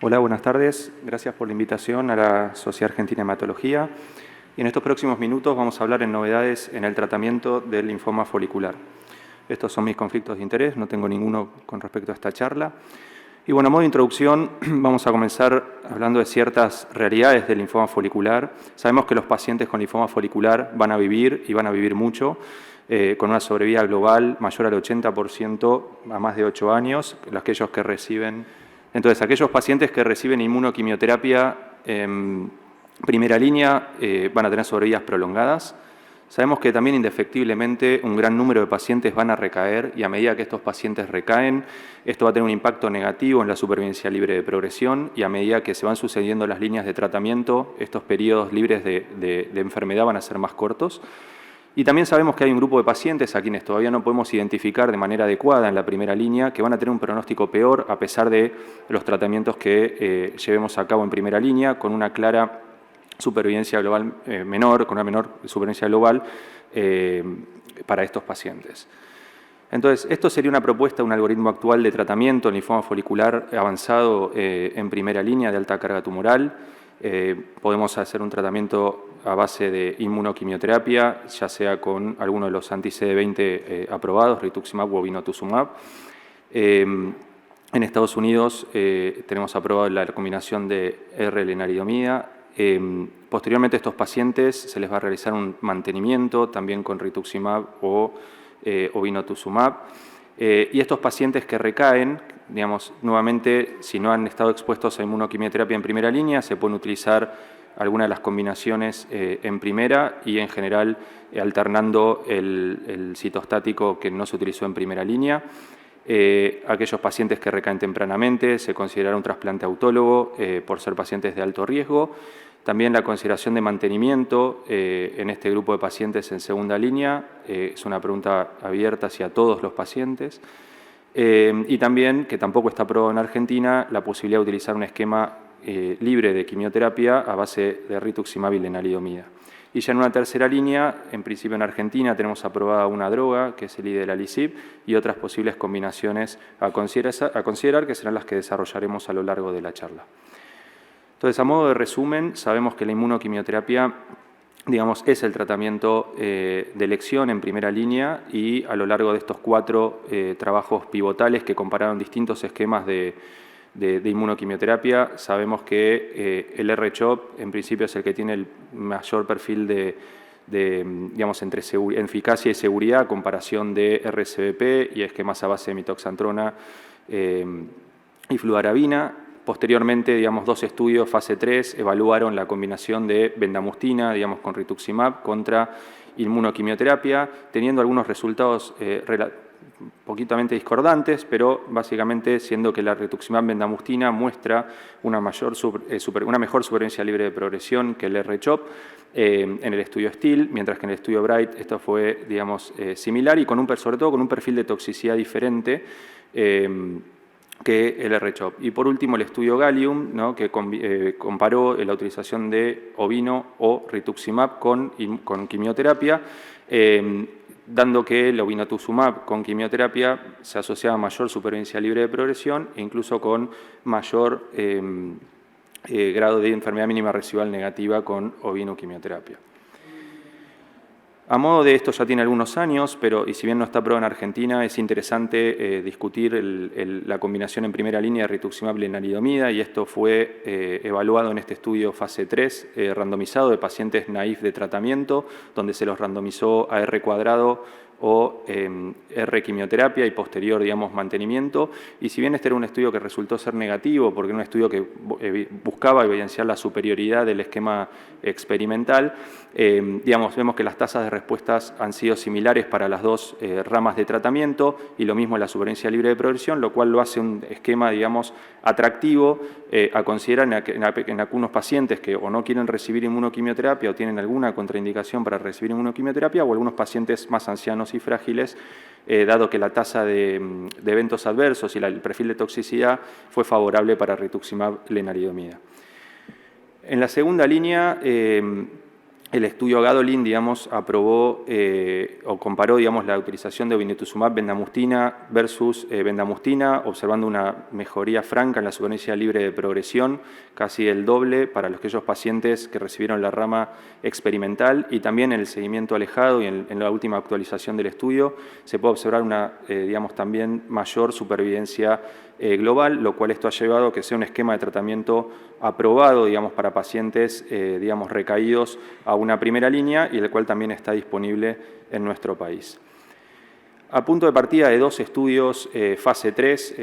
Hola, buenas tardes. Gracias por la invitación a la Sociedad Argentina de Hematología. Y en estos próximos minutos vamos a hablar en novedades en el tratamiento del linfoma folicular. Estos son mis conflictos de interés, no tengo ninguno con respecto a esta charla. Y bueno, a modo de introducción, vamos a comenzar hablando de ciertas realidades del linfoma folicular. Sabemos que los pacientes con linfoma folicular van a vivir y van a vivir mucho, con una sobrevida global mayor al 80% a más de 8 años, aquellos que reciben. Entonces, aquellos pacientes que reciben inmunoquimioterapia en primera línea van a tener sobrevidas prolongadas. Sabemos que también indefectiblemente un gran número de pacientes van a recaer y a medida que estos pacientes recaen, esto va a tener un impacto negativo en la supervivencia libre de progresión y a medida que se van sucediendo las líneas de tratamiento, estos periodos libres de enfermedad van a ser más cortos. Y también sabemos que hay un grupo de pacientes a quienes todavía no podemos identificar de manera adecuada en la primera línea, que van a tener un pronóstico peor a pesar de los tratamientos que llevemos a cabo en primera línea, con una clara supervivencia global menor, con una menor supervivencia global para estos pacientes. Entonces, esto sería una propuesta, un algoritmo actual de tratamiento en linfoma folicular avanzado en primera línea de alta carga tumoral. Podemos hacer un tratamiento a base de inmunoquimioterapia, ya sea con alguno de los anti-CD20 aprobados, rituximab o obinutuzumab. En Estados Unidos tenemos aprobado la combinación de R-lenalidomida. Posteriormente a estos pacientes se les va a realizar un mantenimiento también con rituximab o obinutuzumab. Y estos pacientes que recaen, digamos, nuevamente, si no han estado expuestos a inmunoquimioterapia en primera línea, se pueden utilizar algunas de las combinaciones en primera y en general alternando el citostático que no se utilizó en primera línea. Aquellos pacientes que recaen tempranamente se considerará un trasplante autólogo por ser pacientes de alto riesgo. También la consideración de mantenimiento en este grupo de pacientes en segunda línea es una pregunta abierta hacia todos los pacientes. Y también, que tampoco está aprobado en Argentina, la posibilidad de utilizar un esquema libre de quimioterapia a base de rituximab y lenalidomida. Y ya en una tercera línea, en principio en Argentina tenemos aprobada una droga, que es el idelalisib, y otras posibles combinaciones a considerar, que serán las que desarrollaremos a lo largo de la charla. Entonces, a modo de resumen, sabemos que la inmunoquimioterapia, digamos, es el tratamiento de elección en primera línea y a lo largo de estos 4 trabajos pivotales que compararon distintos esquemas de inmunoquimioterapia, sabemos que el R-CHOP en principio es el que tiene el mayor perfil digamos, entre eficacia y seguridad a comparación de RCBP y esquemas a base de mitoxantrona y fludarabina. Posteriormente, digamos, 2 estudios, fase 3, evaluaron la combinación de bendamustina, digamos, con rituximab contra inmunoquimioterapia, teniendo algunos resultados poquitamente discordantes, pero básicamente siendo que la rituximab bendamustina muestra una mejor supervivencia libre de progresión que el R-CHOP en el estudio STIL, mientras que en el estudio BRIGHT esto fue, digamos, similar y sobre todo con un perfil de toxicidad diferente que el R-CHOP. Y por último el estudio Gallium, ¿no?, que comparó la utilización de ovino o rituximab con quimioterapia, dando que el obinutuzumab con quimioterapia se asociaba a mayor supervivencia libre de progresión e incluso con mayor grado de enfermedad mínima residual negativa con ovinoquimioterapia. A modo de esto ya tiene algunos años, y si bien no está aprobado en Argentina, es interesante discutir la combinación en primera línea de rituximab y lenalidomida, y esto fue evaluado en este estudio fase 3, randomizado de pacientes naïf de tratamiento, donde se los randomizó a R cuadrado o R quimioterapia y posterior, digamos, mantenimiento. Y si bien este era un estudio que resultó ser negativo, porque era un estudio que buscaba evidenciar la superioridad del esquema experimental, digamos, vemos que las tasas de respuestas han sido similares para las 2 ramas de tratamiento y lo mismo en la supervivencia libre de progresión, lo cual lo hace un esquema, digamos, atractivo a considerar en algunos pacientes que o no quieren recibir inmunoquimioterapia o tienen alguna contraindicación para recibir inmunoquimioterapia, o algunos pacientes más ancianos y frágiles, dado que la tasa de eventos adversos y el perfil de toxicidad fue favorable para rituximab lenalidomida. En la segunda línea, el estudio Gadolin, digamos, aprobó o comparó, digamos, la utilización de obinutuzumab bendamustine versus bendamustine, observando una mejoría franca en la supervivencia libre de progresión, casi el doble para aquellos pacientes que recibieron la rama experimental, y también en el seguimiento alejado y en la última actualización del estudio se puede observar una, digamos, también mayor supervivencia global, lo cual esto ha llevado a que sea un esquema de tratamiento aprobado, digamos, para pacientes, digamos, recaídos a una primera línea, y el cual también está disponible en nuestro país. A punto de partida de dos estudios fase 3,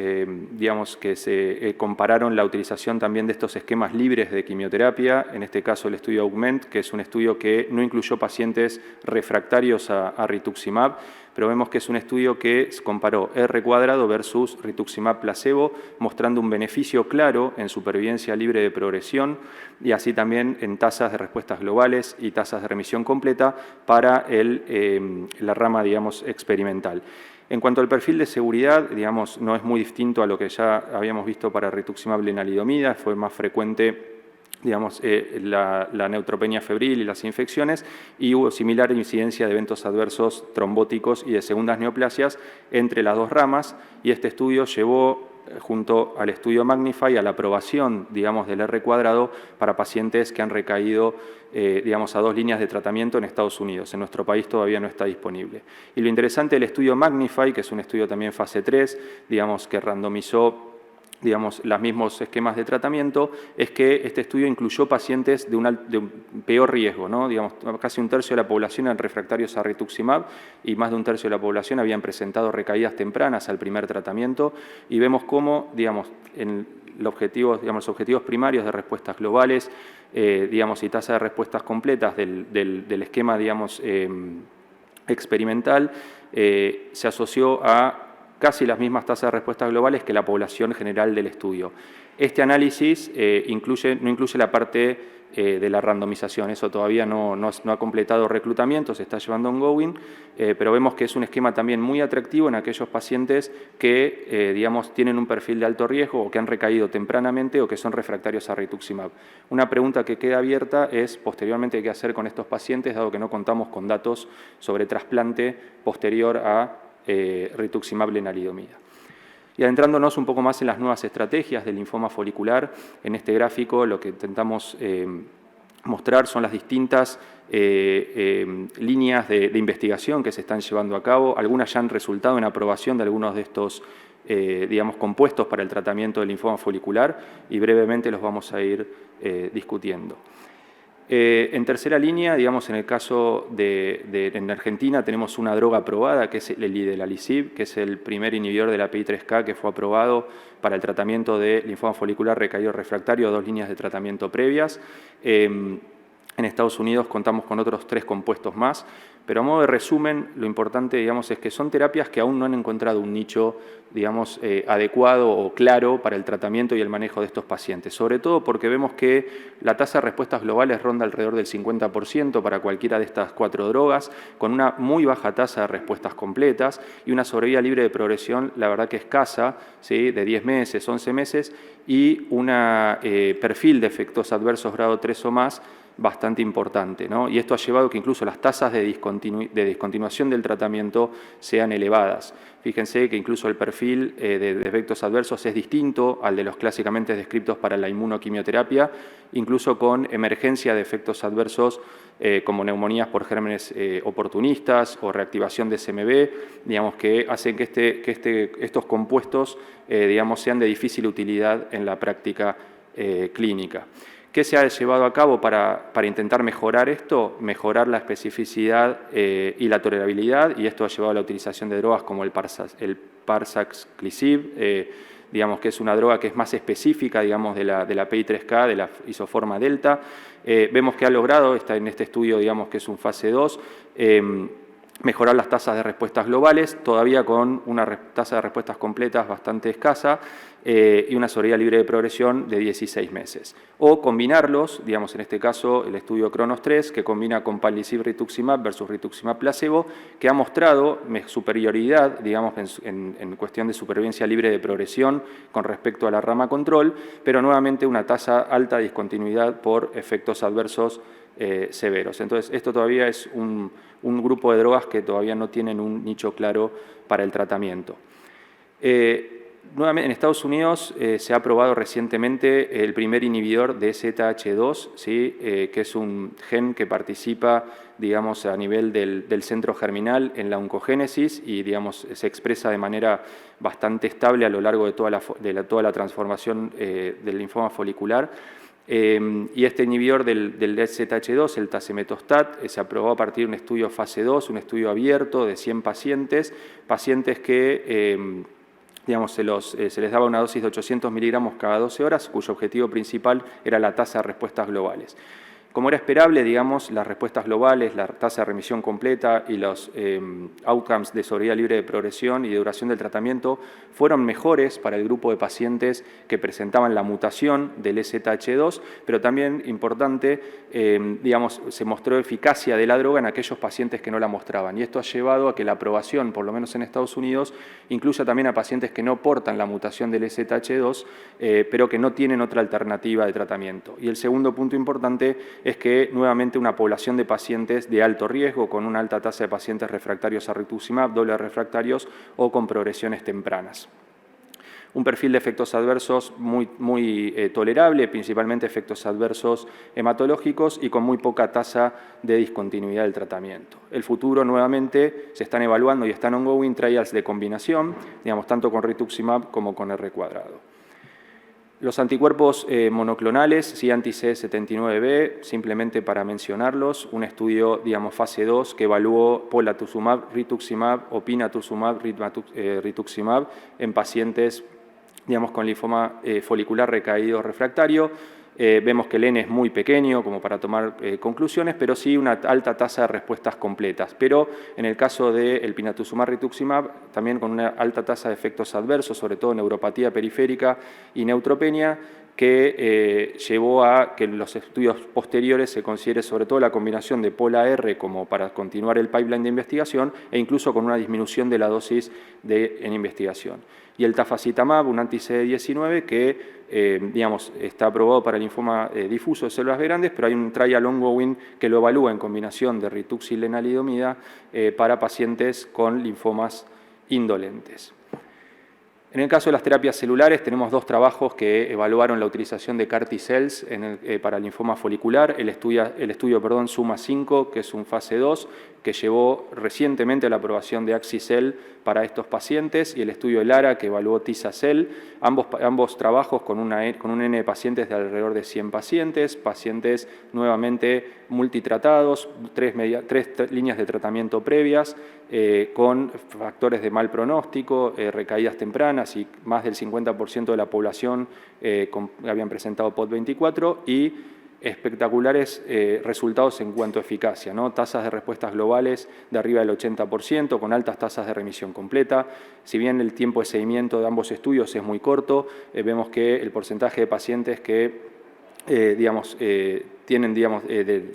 digamos que se compararon la utilización también de estos esquemas libres de quimioterapia, en este caso el estudio AUGMENT, que es un estudio que no incluyó pacientes refractarios a rituximab, pero vemos que es un estudio que comparó R cuadrado versus rituximab placebo, mostrando un beneficio claro en supervivencia libre de progresión y así también en tasas de respuestas globales y tasas de remisión completa para la rama, digamos, experimental. En cuanto al perfil de seguridad, digamos, no es muy distinto a lo que ya habíamos visto para rituximab lenalidomida, fue más frecuente, digamos, la neutropenia febril y las infecciones, y hubo similar incidencia de eventos adversos trombóticos y de segundas neoplasias entre las dos ramas, y este estudio llevó junto al estudio Magnify a la aprobación, digamos, del R cuadrado para pacientes que han recaído, digamos, a 2 líneas de tratamiento en Estados Unidos. En nuestro país todavía no está disponible. Y lo interesante del estudio Magnify, que es un estudio también fase 3, digamos, que randomizó, digamos, los mismos esquemas de tratamiento, es que este estudio incluyó pacientes de un peor riesgo, ¿no? Digamos, casi un tercio de la población eran refractarios a rituximab y más de un tercio de la población habían presentado recaídas tempranas al primer tratamiento, y vemos cómo, digamos, en los objetivos primarios de respuestas globales, digamos, y tasa de respuestas completas del esquema, digamos, experimental, se asoció a casi las mismas tasas de respuestas globales que la población general del estudio. Este análisis no incluye la parte de la randomización, eso todavía no ha completado reclutamiento, se está llevando ongoing, pero vemos que es un esquema también muy atractivo en aquellos pacientes que, digamos, tienen un perfil de alto riesgo o que han recaído tempranamente o que son refractarios a rituximab. Una pregunta que queda abierta es posteriormente qué hacer con estos pacientes, dado que no contamos con datos sobre trasplante posterior a rituximab lenalidomida. Y adentrándonos un poco más en las nuevas estrategias del linfoma folicular, en este gráfico lo que intentamos mostrar son las distintas líneas de investigación que se están llevando a cabo. Algunas ya han resultado en aprobación de algunos de estos digamos, compuestos para el tratamiento del linfoma folicular, y brevemente los vamos a ir discutiendo. En tercera línea, digamos, en el caso en Argentina tenemos una droga aprobada que es el idelalisib, que es el primer inhibidor de la PI3K que fue aprobado para el tratamiento de linfoma folicular recaído refractario, 2 líneas de tratamiento previas. En Estados Unidos contamos con otros 3 compuestos más, pero a modo de resumen, lo importante, digamos, es que son terapias que aún no han encontrado un nicho, digamos, adecuado o claro para el tratamiento y el manejo de estos pacientes, sobre todo porque vemos que la tasa de respuestas globales ronda alrededor del 50% para cualquiera de estas 4 drogas, con una muy baja tasa de respuestas completas y una sobrevida libre de progresión, la verdad que escasa, ¿sí?, de 10 meses, 11 meses, y un perfil de efectos adversos grado 3 o más bastante importante, ¿no? Y esto ha llevado que incluso las tasas de discontinuación del tratamiento sean elevadas. Fíjense que incluso el perfil de efectos adversos es distinto al de los clásicamente descritos para la inmunoquimioterapia, incluso con emergencia de efectos adversos como neumonías por gérmenes oportunistas o reactivación de SMB, digamos, que hacen que estos compuestos digamos, sean de difícil utilidad en la práctica clínica. ¿Qué se ha llevado a cabo para intentar mejorar esto? Mejorar la especificidad y la tolerabilidad, y esto ha llevado a la utilización de drogas como el Parsaclisib, digamos que es una droga que es más específica, digamos, de la PI3K, de la isoforma delta. Vemos que ha logrado, está en este estudio, digamos, que es un fase 2, mejorar las tasas de respuestas globales, todavía con una tasa de respuestas completas bastante escasa y una sobrevida libre de progresión de 16 meses. O combinarlos, digamos, en este caso el estudio Cronos 3, que combina con palbociclib rituximab versus rituximab placebo, que ha mostrado superioridad, digamos, en cuestión de supervivencia libre de progresión con respecto a la rama control, pero nuevamente una tasa alta de discontinuidad por efectos adversos severos. Entonces, esto todavía es un grupo de drogas que todavía no tienen un nicho claro para el tratamiento. Nuevamente, en Estados Unidos se ha probado recientemente el primer inhibidor de STH2, ¿sí? Que es un gen que participa, digamos, a nivel del centro germinal en la oncogénesis y, digamos, se expresa de manera bastante estable a lo largo de toda la transformación del linfoma folicular. Y este inhibidor del STH2, el tazemetostat, se aprobó a partir de un estudio fase 2, un estudio abierto de 100 pacientes que digamos, se les daba una dosis de 800 miligramos cada 12 horas, cuyo objetivo principal era la tasa de respuestas globales. Como era esperable, digamos, las respuestas globales, la tasa de remisión completa y los outcomes de sobrevida libre de progresión y de duración del tratamiento fueron mejores para el grupo de pacientes que presentaban la mutación del STH2, pero también, importante, digamos, se mostró eficacia de la droga en aquellos pacientes que no la mostraban. Y esto ha llevado a que la aprobación, por lo menos en Estados Unidos, incluya también a pacientes que no portan la mutación del STH2, pero que no tienen otra alternativa de tratamiento. Y el segundo punto importante es que nuevamente una población de pacientes de alto riesgo, con una alta tasa de pacientes refractarios a rituximab, doble refractarios o con progresiones tempranas. Un perfil de efectos adversos muy tolerable, principalmente efectos adversos hematológicos y con muy poca tasa de discontinuidad del tratamiento. El futuro, nuevamente, se están evaluando y están ongoing trials de combinación, digamos, tanto con rituximab como con R cuadrado. Los anticuerpos monoclonales, sí, anti-CD79B, simplemente para mencionarlos, un estudio, digamos, fase 2 que evaluó polatuzumab, rituximab o pinatumumab, rituximab en pacientes, digamos, con linfoma folicular recaído refractario. Vemos que el N es muy pequeño como para tomar conclusiones, pero sí una alta tasa de respuestas completas. Pero en el caso del pinatumumab rituximab, también con una alta tasa de efectos adversos, sobre todo neuropatía periférica y neutropenia, que llevó a que en los estudios posteriores se considere sobre todo la combinación de POLA-R como para continuar el pipeline de investigación e incluso con una disminución de la dosis en investigación. Y el tafasitamab, un anti-CD19 que digamos, está aprobado para el linfoma difuso de células B grandes, pero hay un trial ongoing que lo evalúa en combinación de rituximab y lenalidomida para pacientes con linfomas indolentes. En el caso de las terapias celulares, tenemos dos trabajos que evaluaron la utilización de CAR T-cells para el linfoma folicular. El estudio SUMA-5, que es un fase 2, que llevó recientemente a la aprobación de Axi-cel para estos pacientes, y el estudio ELARA, que evaluó Tisa-cel. Ambos trabajos con un N de pacientes de alrededor de 100 pacientes nuevamente multitratados, tres líneas de tratamiento previas, con factores de mal pronóstico, recaídas tempranas y más del 50% de la población habían presentado POD24 y espectaculares resultados en cuanto a eficacia, ¿no? Tasas de respuestas globales de arriba del 80%, con altas tasas de remisión completa. Si bien el tiempo de seguimiento de ambos estudios es muy corto, vemos que el porcentaje de pacientes que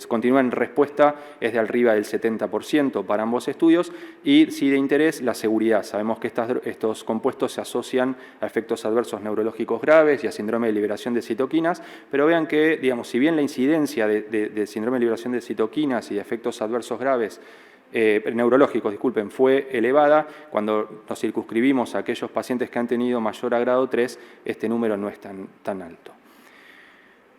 continúan en respuesta es de arriba del 70% para ambos estudios, y sí de interés la seguridad. Sabemos que estos compuestos se asocian a efectos adversos neurológicos graves y a síndrome de liberación de citoquinas, pero vean que, digamos, si bien la incidencia de síndrome de liberación de citoquinas y de efectos adversos graves neurológicos, disculpen, fue elevada, cuando nos circunscribimos a aquellos pacientes que han tenido mayor a grado 3, este número no es tan alto.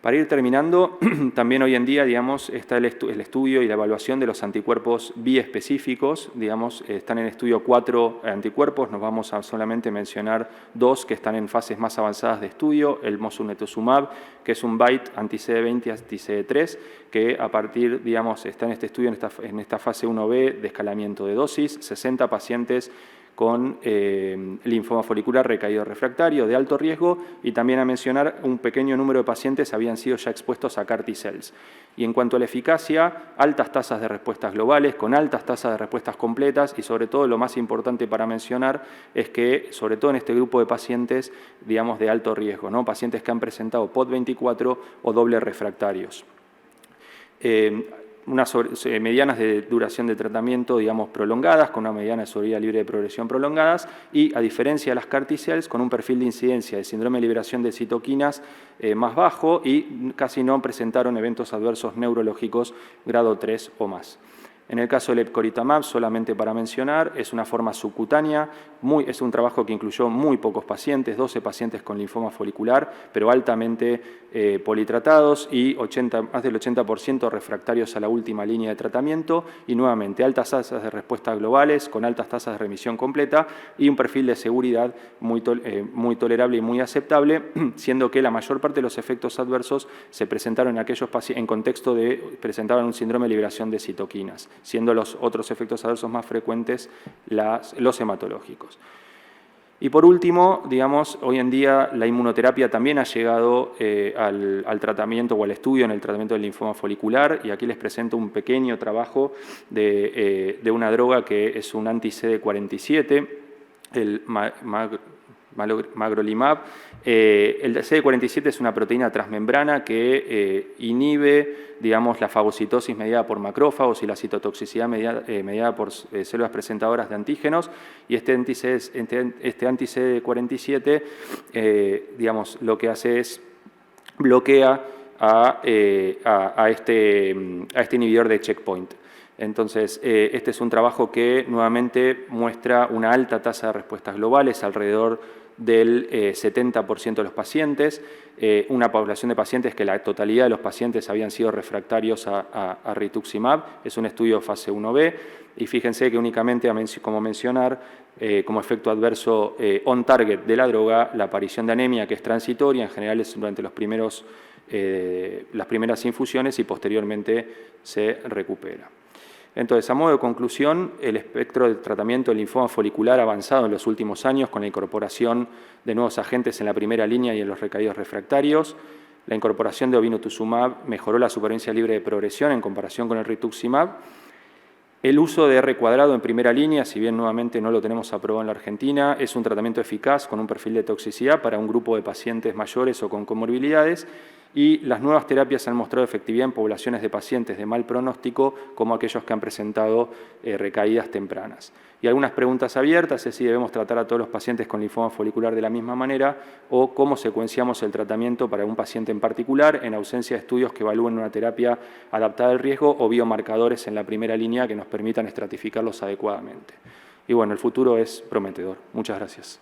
Para ir terminando, también hoy en día, digamos, está el estudio y la evaluación de los anticuerpos biespecíficos. Digamos, están en estudio 4 anticuerpos, nos vamos a solamente mencionar 2 que están en fases más avanzadas de estudio. El mosunetuzumab, que es un BiTE anti-CD20 y anti-CD3, que a partir, digamos, está en este estudio, en esta fase 1B de escalamiento de dosis, 60 pacientes con linfoma folicular recaído refractario de alto riesgo, y también a mencionar un pequeño número de pacientes habían sido ya expuestos a CAR T-cells. Y en cuanto a la eficacia, altas tasas de respuestas globales, con altas tasas de respuestas completas, y sobre todo lo más importante para mencionar es que, sobre todo en este grupo de pacientes, digamos, de alto riesgo, ¿no? Pacientes que han presentado POD24 o doble refractarios. medianas de duración de tratamiento, digamos, prolongadas, con una mediana de sobrevida libre de progresión prolongadas y, a diferencia de las CAR T-cells, con un perfil de incidencia de síndrome de liberación de citoquinas más bajo y casi no presentaron eventos adversos neurológicos grado 3 o más. En el caso del epcoritamab, solamente para mencionar, es una forma subcutánea, es un trabajo que incluyó muy pocos pacientes, 12 pacientes con linfoma folicular, pero altamente politratados y más del 80% refractarios a la última línea de tratamiento y nuevamente altas tasas de respuesta globales con altas tasas de remisión completa y un perfil de seguridad muy tolerable y muy aceptable, siendo que la mayor parte de los efectos adversos se presentaron en aquellos pacientes en contexto de presentaban un síndrome de liberación de citoquinas, siendo los otros efectos adversos más frecuentes los hematológicos. Y por último, digamos, hoy en día la inmunoterapia también ha llegado al tratamiento o al estudio en el tratamiento del linfoma folicular, y aquí les presento un pequeño trabajo de una droga que es un anti-CD47, el magrolimab. El CD47 es una proteína transmembrana que inhibe, digamos, la fagocitosis mediada por macrófagos y la citotoxicidad mediada por células presentadoras de antígenos, y este anti-CD47, digamos, lo que hace es bloquea a este inhibidor de checkpoint. Entonces, este es un trabajo que nuevamente muestra una alta tasa de respuestas globales, alrededor del 70% de los pacientes, una población de pacientes que la totalidad de los pacientes habían sido refractarios a rituximab. Es un estudio fase 1B y fíjense que únicamente, como mencionar, como efecto adverso on target de la droga, la aparición de anemia, que es transitoria, en general es durante las primeras infusiones y posteriormente se recupera. Entonces, a modo de conclusión, el espectro de tratamiento del linfoma folicular ha avanzado en los últimos años con la incorporación de nuevos agentes en la primera línea y en los recaídos refractarios. La incorporación de obinutuzumab mejoró la supervivencia libre de progresión en comparación con el rituximab. El uso de R cuadrado en primera línea, si bien nuevamente no lo tenemos aprobado en la Argentina, es un tratamiento eficaz con un perfil de toxicidad para un grupo de pacientes mayores o con comorbilidades, y las nuevas terapias han mostrado efectividad en poblaciones de pacientes de mal pronóstico, como aquellos que han presentado recaídas tempranas. Y algunas preguntas abiertas es si debemos tratar a todos los pacientes con linfoma folicular de la misma manera o cómo secuenciamos el tratamiento para un paciente en particular en ausencia de estudios que evalúen una terapia adaptada al riesgo o biomarcadores en la primera línea que nos permitan estratificarlos adecuadamente. Y bueno, el futuro es prometedor. Muchas gracias.